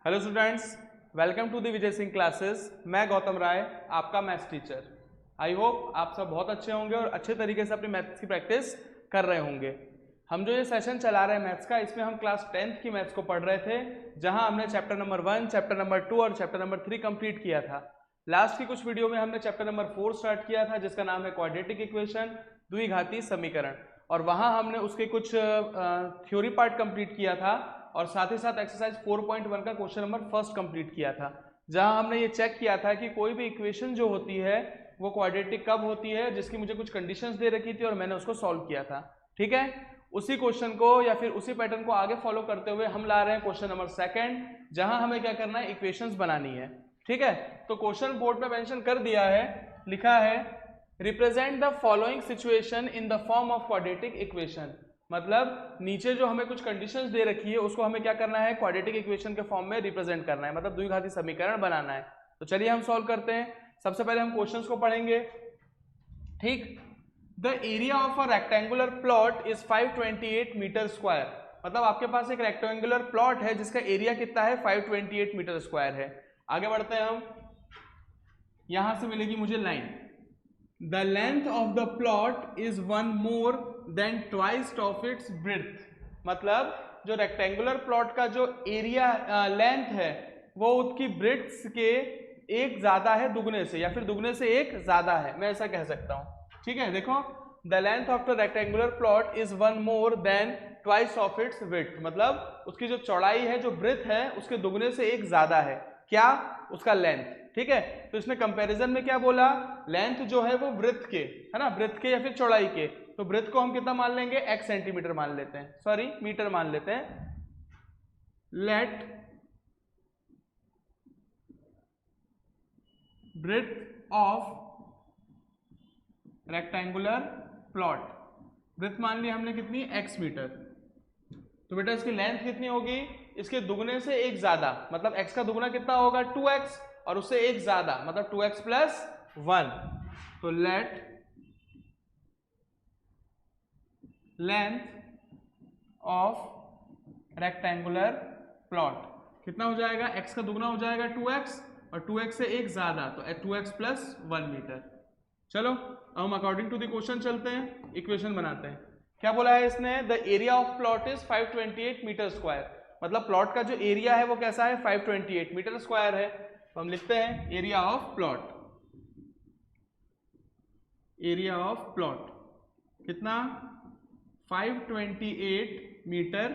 Hello students, welcome to the Vijay Singh classes. मैं गौतम राय, आपका maths teacher. I hope आप सब बहुत अच्छे होंगे और अच्छे तरीके से अपनी मैथ्स की प्रैक्टिस कर रहे होंगे। हम जो ये सेशन चला रहे हैं मैथ्स का, इसमें हम क्लास 10th की मैथ्स को पढ़ रहे थे, जहां हमने चैप्टर नंबर 1, चैप्टर नंबर 2 और चैप्टर नंबर 3 कंप्लीट किया था। लास्ट की कुछ वीडियो में हमने चैप्टर नंबर 4 स्टार्ट किया था, जिसका नाम है क्वाड्रेटिक इक्वेशन, द्विघाती समीकरण, और वहां हमने उसके कुछ थ्योरी पार्ट कंप्लीट किया था और साथ ही साथ एक्सरसाइज 4.1 का क्वेश्चन नंबर फर्स्ट कंप्लीट किया था, जहां हमने ये चेक किया था कि कोई भी इक्वेशन जो होती है वो क्वाड्रेटिक कब होती है, जिसकी मुझे कुछ कंडीशंस दे रखी थी और मैंने उसको सॉल्व किया था। ठीक है, उसी क्वेश्चन को या फिर उसी पैटर्न को आगे फॉलो करते हुए हम ला रहे हैं क्वेश्चन नंबर सेकंड, जहां हमें क्या करना है, इक्वेशंस बनानी है। ठीक है, तो क्वेश्चन बोर्ड पे मेंशन कर दिया है, लिखा है represent the following situation in the form of quadratic equation. मतलब नीचे जो हमें कुछ कंडीशंस दे रखी है उसको हमें क्या करना है, क्वाड्रेटिक इक्वेशन के फॉर्म में रिप्रेजेंट करना है, मतलब द्विघाती समीकरण बनाना है। तो चलिए हम सॉल्व करते हैं। सबसे पहले हम क्वेश्चंस को पढ़ेंगे। ठीक, the area of a rectangular plot is 528 metre square. मतलब आपके पास एक रेक्टेंगुलर प्लॉट है जिसका एरिया कितना है, 528 मीटर स्क्वायर है। आगे बढ़ते हैं हम, यहां से मिलेगी मुझे line, the length of the plot is 1 more than twice of its breadth. मतलब जो रेक्टेंगुलर प्लॉट का जो एरिया लेंथ है वो उसकी ब्रेड्थ के एक ज्यादा है दुगने से, या फिर दुगने से एक ज्यादा है, मैं ऐसा कह सकता हूं। ठीक है, देखो, the length of the rectangular plot is 1 more than twice of its width. मतलब उसकी जो चौड़ाई है, जो ब्रेड्थ है, उसके दुगने से एक ज्यादा है। क्या? उसका लेंथ। ठीक है, तो इसने कंपैरिजन में क्या बोला, लेंथ जो है वो ब्रेड्थ के, है ना, ब्रेड्थ के या फिर चौड़ाई के, तो ब्रेड्थ को हम कितना मान लेंगे, x सेंटीमीटर मान लेते हैं, सॉरी मीटर मान लेते हैं। Let breadth of rectangular plot, breadth मान लिया हमने कितनी, x मीटर। तो बेटा इसकी लेंथ कितनी होगी, इसके दुगने से एक ज्यादा, मतलब x का दुगना कितना होगा, 2x, और उससे एक ज्यादा मतलब 2x प्लस 1। तो late length of rectangular plot कितना हो जाएगा, x का दुगना हो जाएगा 2x, और 2x से एक ज्यादा तो 2x प्लस 1 मीटर। चलो अब हम अकॉर्डिंग टू द क्वेश्चन चलते हैं, इक्वेशन बनाते हैं। क्या बोला है इसने, the area of plot is 528 metre square. मतलब प्लॉट का जो एरिया है वो कैसा है, 528 मीटर स्क्वायर है। तो हम लिखते हैं area of plot, area of plot कितना, 528 मीटर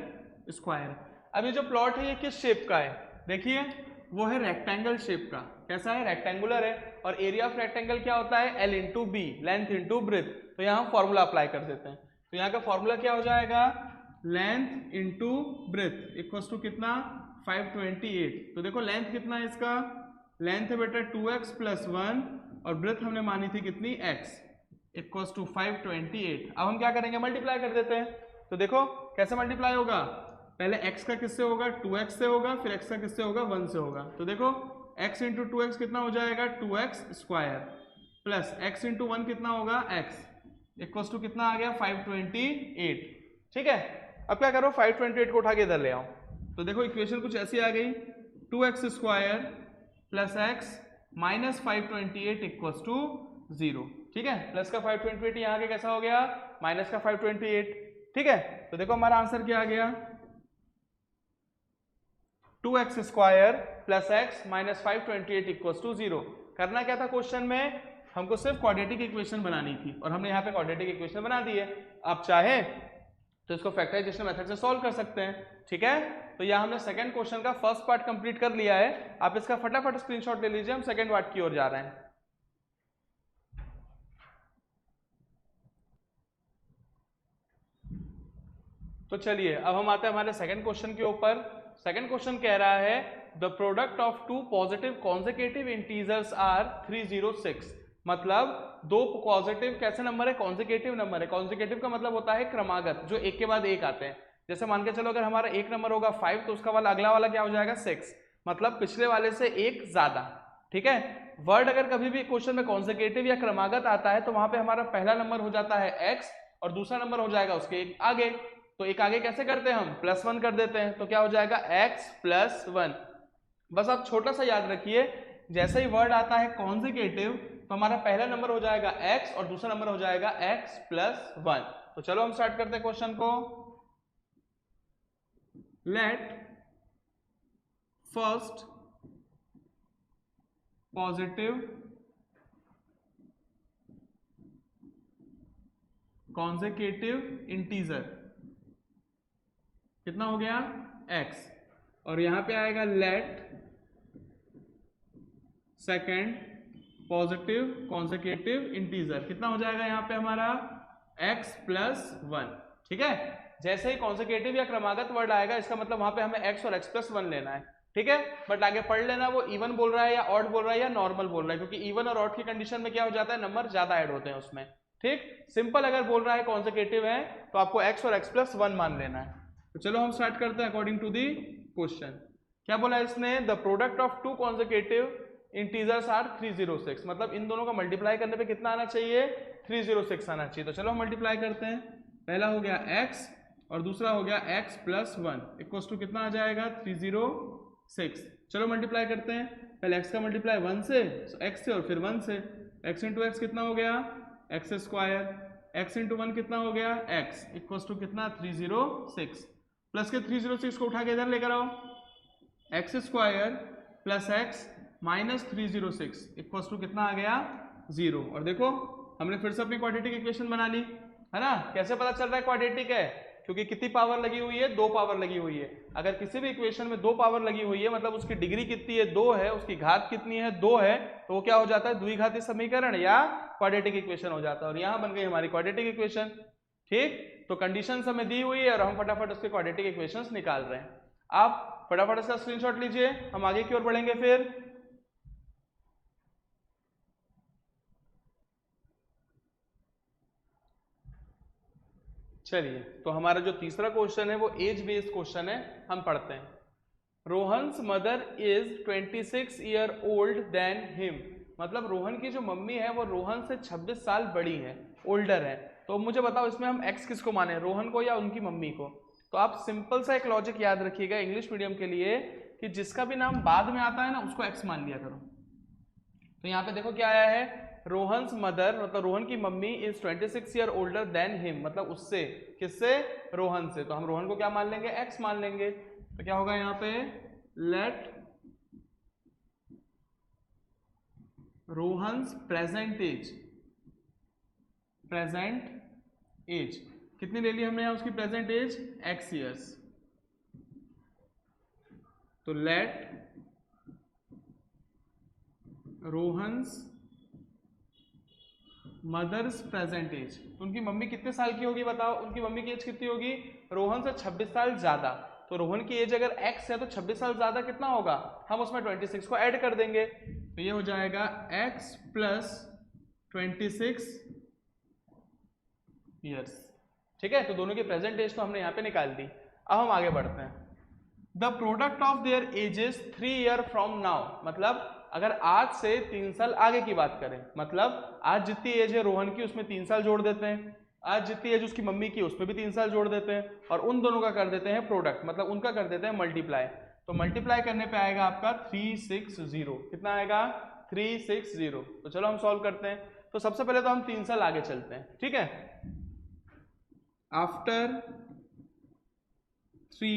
स्क्वायर। अब ये जो प्लॉट है ये किस शेप का है, देखिए वो है रेक्टेंगल शेप का। कैसा है, रेक्टेंगुलर है, और एरिया ऑफ रेक्टेंगल क्या होता है, L into B, length into breadth. तो यहाँ फॉर्मूला अप्लाई कर देते हैं। तो यहाँ का फॉर्मूला क्या हो जाएगा, length into breadth equals to कितना, 528। तो देखो लेंथ कितना है इसका, लेंथ है बेटा 2x प्लस 1, और ब्रेथ हमने मानी थी कितनी, x, इक्वल्स टू 528। अब हम क्या करेंगे, मल्टीप्लाई कर देते हैं। तो देखो कैसे मल्टीप्लाई होगा, पहले x का किससे होगा, 2x से होगा, फिर x का किससे होगा, 1 से होगा। तो देखो x इंटू 2x कितना हो जाएगा, 2x square, plus x into 1 कितना होगा, x, इक्वल्स टू कितना आ गया, 528। ठीक है, अब क्या करो, 528 को उठा के इधर ले आओ। तो देखो इक्वेशन कुछ ऐसी आ गई, 2x square plus x minus 528 equals to 0। ठीक है, प्लस का 528 यहाँ आगे कैसा हो गया, माइनस का 528। ठीक है, तो देखो हमारा आंसर क्या आ गया, 2x square plus x minus 528 equals to 0। करना क्या था क्वेश्चन में, हमको सिर्फ क्वाड्रेटिक इक्वेशन बनानी थी, और हमने यहाँ पे क्वाड्रेटिक इक्वेशन बना दी है। आप चाहे तो इसको फैक्टराइजेशन मेथड से सॉल्व कर सकते हैं। ठीक है, तो यहाँ हमने सेकंड क्वेश्चन का फर्स्ट पार्ट कंप्लीट कर लिया है। आप इसका फटाफट स्क्रीनशॉट ले लीजिए, हम सेकंड पार्ट की ओर जा रहे हैं। तो चलिए अब हम आते हैं हमारे सेकंड क्वेश्चन के ऊपर। सेकंड क्वेश्चन कह रहा है the product of two positive consecutive integers are 306। मतलब दो पॉजिटिव कैसे नंबर है, कॉन्सेक्यूटिव नंबर है। कॉन्सेक्यूटिव का मतलब होता है क्रमागत, जो एक के बाद एक आते हैं। जैसे मान के चलो अगर हमारा एक नंबर होगा 5, तो उसका वाला अगला वाला क्या हो जाएगा, 6, मतलब पिछले वाले से एक ज्यादा। ठीक है, वर्ड अगर कभी भी क्वेश्चन में कॉन्सेक्यूटिव या क्रमागत आता है तो वहां पे हमारा पहला नंबर हो जाता है x, और दूसरा नंबर हो जाएगा उसके एक आगे। तो एक आगे कैसे करते हैं हम, +1 कर देते हैं, तो क्या हो जाएगा x + 1। बस आप छोटा सा याद रखिए, जैसे ही वर्ड आता है कॉन्जिकेटिव तो हमारा पहला नंबर हो जाएगा x और दूसरा नंबर हो जाएगा x + 1। तो चलो हम स्टार्ट करते हैं क्वेश्चन को। Let first positive consecutive integer कितना हो गया x, और यहां पे आएगा let second positive consecutive integer कितना हो जाएगा यहाँ पे हमारा x + 1। ठीक है, जैसे ही कॉन्जिकेटिव या क्रमागत वर्ड आएगा इसका मतलब वहां पे हमें x और x + 1 लेना है। ठीक है, बट आगे पढ़ लेना वो इवन बोल रहा है या ऑड बोल रहा है या नॉर्मल बोल रहा है, क्योंकि इवन और ऑड की कंडीशन में क्या हो जाता है, नंबर ज्यादा ऐड होते हैं उसमें। ठीक, सिंपल अगर बोल रहा है कॉन्जिकेटिव है तो आपको x और x + 1 मान लेना है। तो चलो हम स्टार्ट करते हैं अकॉर्डिंग टू दी क्वेश्चन। क्या बोला इसने, the product of two consecutive integers are 306, मतलब इन दोनों का मल्टीप्लाई करने पे कितना आना चाहिए, 306 आना चाहिए। तो चलो हम मल्टीप्लाई करते हैं। पहला हो गया x और दूसरा हो गया x + 1 इक्वल्स टू कितना आ जाएगा 306। चलो मल्टीप्लाई करते हैं, पहले x का मल्टीप्लाई 1 से, x से और फिर 1 से, x × x कितना हो गया x², x × 1 कितना हो गया x इक्वल्स टू कितना 306, प्लस के 306 को उठा के इधर लेकर आओ, x² + x - 306 इक्वल्स टू कितना आ गया 0। और देखो हमने फिर से अपनी क्वाड्रेटिक इक्वेशन बना ली है ना। कैसे पता चल रहा है क्वाड्रेटिक है, क्योंकि कितनी पावर लगी हुई है, 2 पावर लगी हुई है। अगर किसी भी इक्वेशन में 2 पावर लगी हुई है मतलब उसकी डिग्री कितनी है 2 है, उसकी घात कितनी है 2 है, तो वो क्या हो जाता है द्विघाती समीकरण या क्वाड्रेटिक इक्वेशन हो जाता है। और यहाँ बन गई हमारी क्वाड्रेटिक इक्वेशन। ठीक, तो कंडीशन हमें दी हुई है और हम फटाफट उसके क्वाड्रेटिक इक्वेशंस निकाल रहे हैं। आप फटाफट इसका स्क्रीनशॉट लीजिए, हम आगे की ओर बढ़ेंगे। फिर चलिए, तो हमारा जो तीसरा क्वेश्चन है वो एज बेस्ड क्वेश्चन है, हम पढ़ते हैं। Rohan's mother is 26 year old than him, मतलब रोहन की जो मम्मी है वो रोहन से 26 साल बड़ी है, ओल्डर है। तो मुझे बताओ इसमें हम x किसको माने, रोहन को या उनकी मम्मी को। तो आप सिंपल सा एक लॉजिक याद रखिएगा इंग्लिश मीडियम के लिए कि जिसका भी नाम बाद में आता है ना उसको x मान लिया करो। तो यहाँ पे देखो क्या आया है, रोहन्स मदर मतलब रोहन की mummy is 26 year older than him, मतलब उससे, किससे, रोहन से। तो हम रोहन को क्या मान लेंगे, x मान लेंगे। तो क्या होगा यहाँ पे, लेट रोहन्स प्रेजेंट एज कितनी ले ली हमने यहाँ उसकी प्रेजेंट एज x ईयर्स। तो let Rohan's mother's present age, तो उनकी मम्मी कितने साल की होगी बताओ, उनकी मम्मी की एज कितनी होगी, रोहन से 26 साल ज्यादा। तो रोहन की एज अगर x है तो 26 साल ज्यादा कितना होगा, हम उसमें 26 को ऐड कर देंगे। तो ये हो जाएगा x + 26 ईयर्स। ठीक है, तो दोनों की प्रेजेंट एज तो हमने यहाँ पे निकाल दी। अब हम आगे बढ़ते हैं। The product of their edges 3 year from now, मतलब अगर आज से 3 साल आगे की बात करें, मतलब आज जितनी एज है रोहन की उसमें 3 साल जोड़ देते हैं, आज जितनी एज उसकी मम्मी की उसमें भी 3 साल जोड़ देते हैं, और उन दोनों का कर देते हैं प्रोडक्ट, मतलब उनका कर देते हैं मल्टीप्लाई। तो मल्टीप्लाई करने पे आएगा आपका 360, कितना आएगा 360। तो चलो हम सॉल्व करते हैं। तो सबसे पहले तो हम 3 साल आगे चलते हैं। ठीक है, आफ्टर 3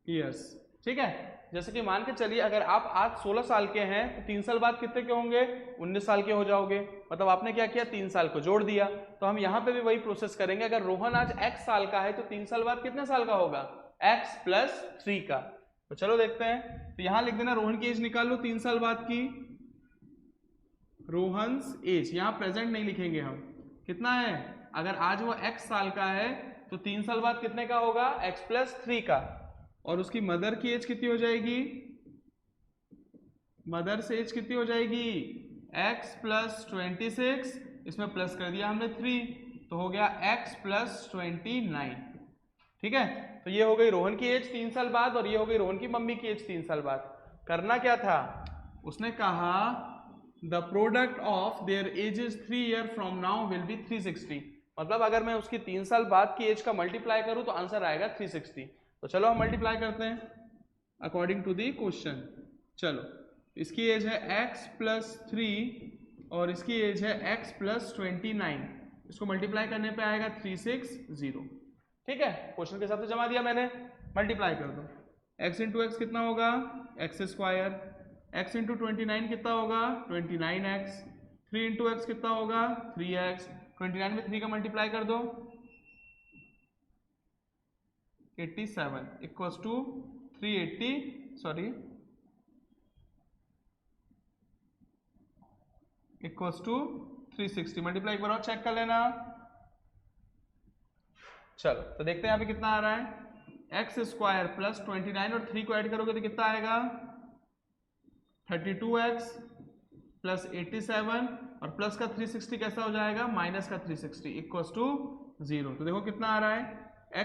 ईयर्स। ठीक है, जैसे कि मान के चलिए अगर आप आज 16 साल के हैं तो 3 साल बाद कितने के होंगे, 19 साल के हो जाओगे। मतलब आपने क्या किया, 3 साल को जोड़ दिया। तो हम यहाँ पे भी वही प्रोसेस करेंगे। अगर रोहन आज x साल का है तो 3 साल बाद कितने साल का होगा, x + 3 का। तो चलो देखते हैं। तो यहाँ लिख देना रोहन की एज निकाल लो 3 साल बाद की, रोहन्स एज, यहाँ प्रेजेंट नहीं लिखेंगे हम, कितना है, अगर आज वो x साल का है तो 3 साल बाद कितने का होगा, x + 3 का। और उसकी मदर की एज कितनी हो जाएगी, मदर से एज कितनी हो जाएगी, x + 26, इसमें प्लस कर दिया हमने 3, तो हो गया x + 29। ठीक है, तो ये हो गई रोहन की एज 3 साल बाद और ये हो गई रोहन की मम्मी की एज 3 साल बाद। करना क्या था, उसने कहा the product of their edges 3 year from now will be 360, मतलब अगर मैं उसकी 3 साल बाद की एज का मल्टीप्लाई करूं तो आंसर आएगा 360। तो चलो हम मल्टीप्लाई करते हैं। According to the question. चलो, इसकी एज है x+3 और इसकी एज है x+29। इसको मल्टीप्लाई करने पे आएगा 360। ठीक है, क्वेश्चन के हिसाब से जमा दिया मैंने, मल्टीप्लाई कर दो। x इंटू एक्स कितना होगा, x²। x इंटू 29 कितना होगा, 29x। 3 इंटू एक्स कितना होगा, 3x। 29 में 3 का मल्टीप्लाई कर दो, 87 equals to 380, sorry equals to 360। Multiply एक बार और चेक कर लेना। चलो, तो देखते हैं यहाँ पे कितना आ रहा है। x² प्लस 29 और 3 को ऐड करोगे तो कितना आएगा, 32x प्लस 87 और प्लस का 360 कैसा हो जाएगा, माइनस का 360 इक्वल्स टू 0। तो देखो कितना आ रहा है,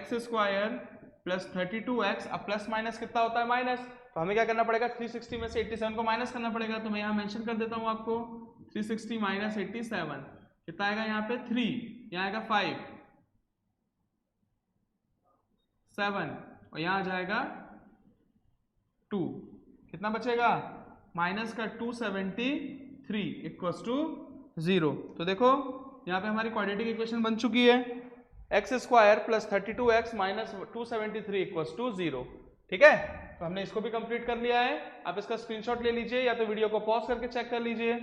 x² प्लस 32x। अब प्लस माइनस कितना होता है, माइनस। तो हमें क्या करना पड़ेगा, 360 में से 87 को माइनस करना पड़ेगा। तो मैं यहाँ मेंशन कर देता हूँ आपको, 360 माइनस 87 कितना आएगा, यहाँ पे 3, यहाँ आएगा 5, 7 और यहाँ आ जाएगा 2। कितना बचेगा, माइनस का 273 इक्वल्स टू 0। तो देखो यहाँ पे हमारी क्वाड्रेटिक इक्वेशन बन चुकी है, x² plus 32x minus 273 equals to 0। ठीक है, तो हमने इसको भी कंप्लीट कर लिया है। आप इसका स्क्रीनशॉट ले लीजिए या तो वीडियो को पॉज करके चेक कर लीजिए।